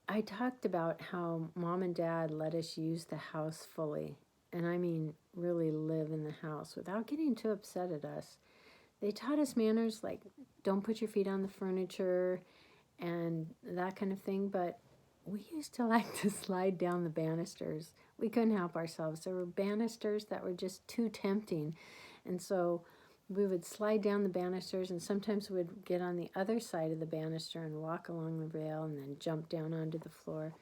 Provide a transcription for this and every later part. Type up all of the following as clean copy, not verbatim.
I talked about how Mom and Dad let us use the house fully. And I mean, really live in the house without getting too upset at us. They taught us manners like don't put your feet on the furniture and that kind of thing. But we used to like to slide down the banisters. We couldn't help ourselves. There were banisters that were just too tempting. And so we would slide down the banisters, and sometimes we'd get on the other side of the banister and walk along the rail and then jump down onto the floor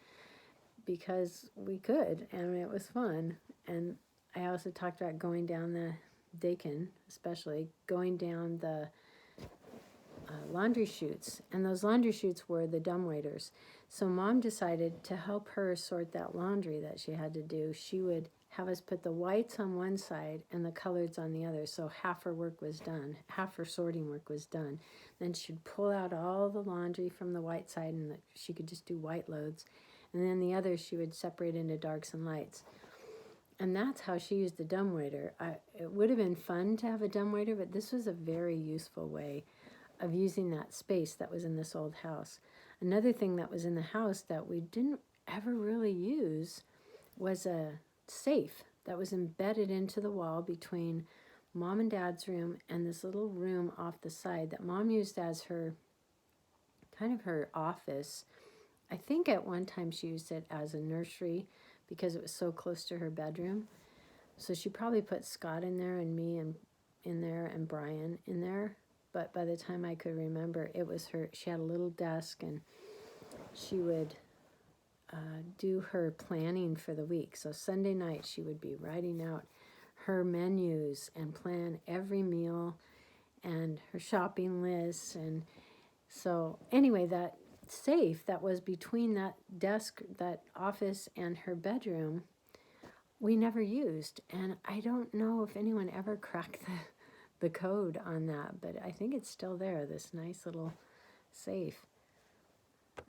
because we could, and it was fun. And I also talked about going down the Dakin, especially going down the laundry chutes, and those laundry chutes were the dumbwaiters. So Mom decided to help her sort that laundry that she had to do. She would have us put the whites on one side and the coloreds on the other. So half her work was done, half her sorting work was done. Then she'd pull out all the laundry from the white side, and she could just do white loads. And then the others she would separate into darks and lights. And that's how she used the dumbwaiter. It would have been fun to have a dumbwaiter, but this was a very useful way of using that space that was in this old house. Another thing that was in the house that we didn't ever really use was a safe that was embedded into the wall between Mom and Dad's room and this little room off the side that Mom used as her kind of her office. I think at one time she used it as a nursery because it was so close to her bedroom. So she probably put Scott in there and me in there and Brian in there. But by the time I could remember, it was her. She had a little desk, and she would do her planning for the week. So Sunday night, she would be writing out her menus and plan every meal and her shopping lists. And so anyway, that safe that was between that desk, that office, and her bedroom, we never used. And I don't know if anyone ever cracked the code on that, but I think it's still there, this nice little safe.